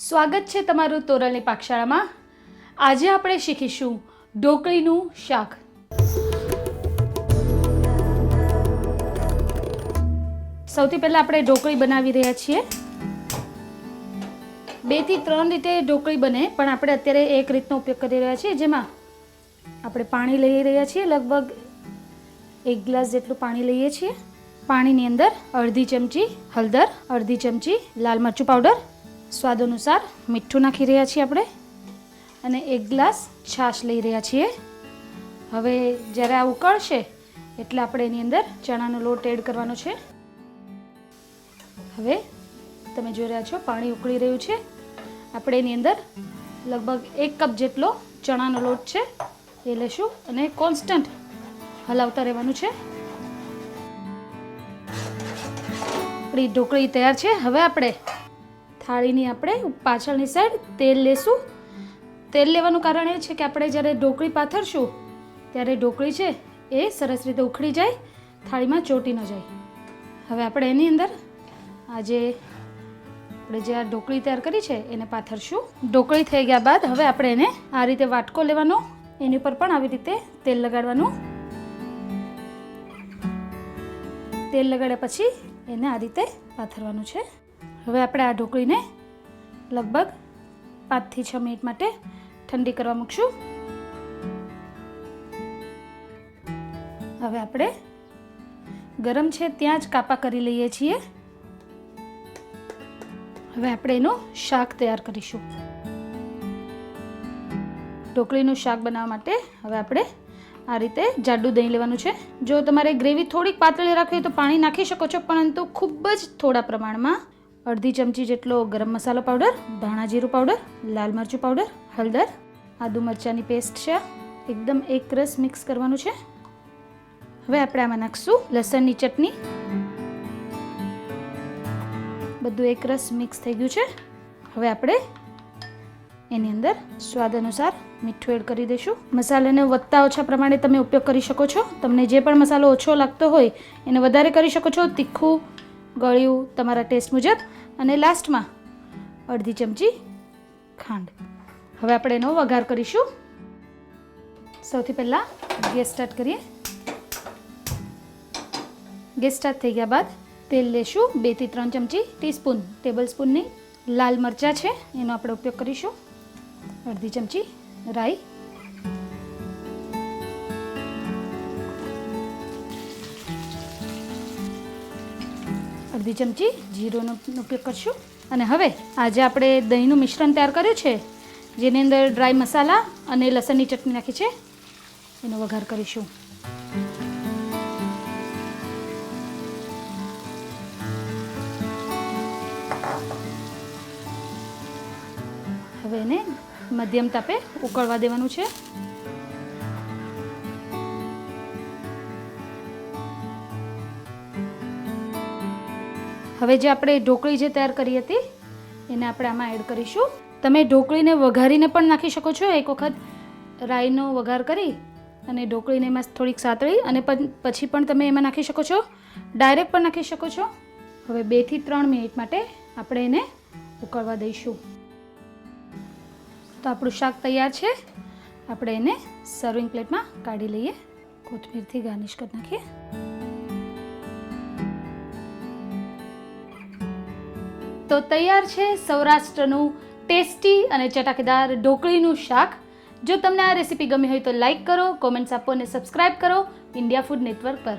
સ્વાગત છે તમારું તોરલની પાકશાળામાં। આજે આપણે શીખીશું ઢોકળીનું શાક। સૌથી પહેલા આપણે ઢોકળી બનાવી રહ્યા છીએ। 2 થી 3 રીતે ઢોકળી બને, પણ આપણે અત્યારે એક રીતનો ઉપયોગ કરી રહ્યા છીએ, જેમાં આપણે પાણી લઈ રહ્યા છીએ। લગભગ 1 ગ્લાસ જેટલું પાણી લઈએ છીએ। પાણીની અંદર અડધી ચમચી હળદર, અડધી ચમચી લાલ મરચું પાવડર, સ્વાદ અનુસાર મીઠું નાખી રહ્યા છીએ આપણે, અને 1 ગ્લાસ છાશ લઈ રહ્યા છીએ। હવે જ્યારે આ ઉકળશે એટલે આપણે એની અંદર ચણાનો લોટ એડ કરવાનો છે। હવે તમે જોઈ રહ્યા છો પાણી ઉકળી રહ્યું છે। આપણે એની અંદર લગભગ 1 કપ જેટલો ચણાનો લોટ છે એ લેશું અને કોન્સ્ટન્ટ હલાવતા રહેવાનું છે। આપણી ઢોકળી તૈયાર છે। હવે આપણે થાળીની પાછળની સાઈડ તેલ લેશું। તેલ લેવાનું કારણ એ છે કે આપણે જ્યારે ઢોકળી પાથરશું ત્યારે ઢોકળી છે એ સરસ રીતે ઉખડી જાય, થાળીમાં ચોંટી ન જાય। હવે આપણે એની અંદર આજે આપણે જે આ ઢોકળી તૈયાર કરી છે એને પાથરશું। ઢોકળી થઈ ગયા બાદ હવે આપણે એને આ રીતે વાટકો લેવાનો, એની ઉપર પણ આવી રીતે તેલ લગાડવાનું। તેલ લગાડ્યા પછી એને આ રીતે પાથરવાનું છે। હવે આપણે આ ઢોકળીને લગભગ 5 થી 6 મિનિટ માટે ઠંડી કરવા મૂકશું। હવે આપણે ગરમ છે ત્યાં જ કાપા કરી લઈએ છીએ। હવે આપણે એનું શાક તૈયાર કરીશું। ઢોકળીનું શાક બનાવવા માટે હવે આપણે આ રીતે જાડું દહીં લેવાનું છે। જો તમારે ગ્રેવી થોડીક પાતળી રાખવી હોય તો પાણી નાખી શકો છો, પરંતુ ખૂબ જ થોડા પ્રમાણમાં। અડધી ચમચી જેટલો ગરમ મસાલો પાવડર, ધાણા જીરું પાવડર, લાલ મરચું પાવડર, હળદર, આદુ મરચાંની પેસ્ટ છે, એકદમ એક રસ મિક્સ કરવાનું છે। હવે આપણે આમાં નાખશું લસણની ચટણી। બધું એક રસ મિક્સ થઈ ગયું છે। હવે આપણે એની અંદર સ્વાદ અનુસાર મીઠું એડ કરી દઈશું। મસાલાને વધતા ઓછા પ્રમાણે તમે ઉપયોગ કરી શકો છો। તમને જે પણ મસાલો ઓછો લાગતો હોય એને વધારે કરી શકો છો, તીખું, ગળ્યું તમારા ટેસ્ટ મુજબ। અને લાસ્ટમાં અડધી ચમચી ખાંડ। હવે આપણે એનો વઘાર કરીશું। સૌથી પહેલાં ગેસ સ્ટાર્ટ કરીએ। ગેસ સ્ટાર્ટ થઈ ગયા બાદ તેલ લેશું। 2 થી 3 ચમચી ટીસ્પૂન ટેબલ સ્પૂનની લાલ મરચાં છે એનો આપણે ઉપયોગ કરીશું। અડધી ચમચી રાઈ, અડધી ચમચી જીરુંનો ઉપયોગ કરીશું। અને હવે આજે આપણે દહીંનું મિશ્રણ તૈયાર કર્યું છે, જેની અંદર ડ્રાય મસાલા અને લસણની ચટણી નાખી છે, એનો વઘાર કરીશું। હવે એને મધ્યમ તાપે ઉકળવા દેવાનું છે। હવે જે આપણે ઢોકળી જે તૈયાર કરી હતી એને આપણે આમાં એડ કરીશું। તમે ઢોકળીને વઘારીને પણ નાખી શકો છો। એક વખત રાઈનો વઘાર કરી અને ઢોકળીને એમાં થોડીક સાતળી અને પછી પણ તમે એમાં નાખી શકો છો, ડાયરેક્ટ પણ નાખી શકો છો। હવે 2 થી 3 મિનિટ માટે આપણે એને ઉકળવા દઈશું। તો આપણું શાક તૈયાર છે। આપણે એને સર્વિંગ પ્લેટમાં કાઢી લઈએ, કોથમીરથી ગાર્નિશ કરી નાખીએ। તો તૈયાર છે સૌરાષ્ટ્રનું ટેસ્ટી અને ચટાકેદાર ઢોકળીનું શાક। જો તમને આ રેસીપી ગમી હોય તો લાઈક કરો, કોમેન્ટ્સ આપો અને સબસ્ક્રાઈબ કરો ઇન્ડિયા ફૂડ નેટવર્ક પર।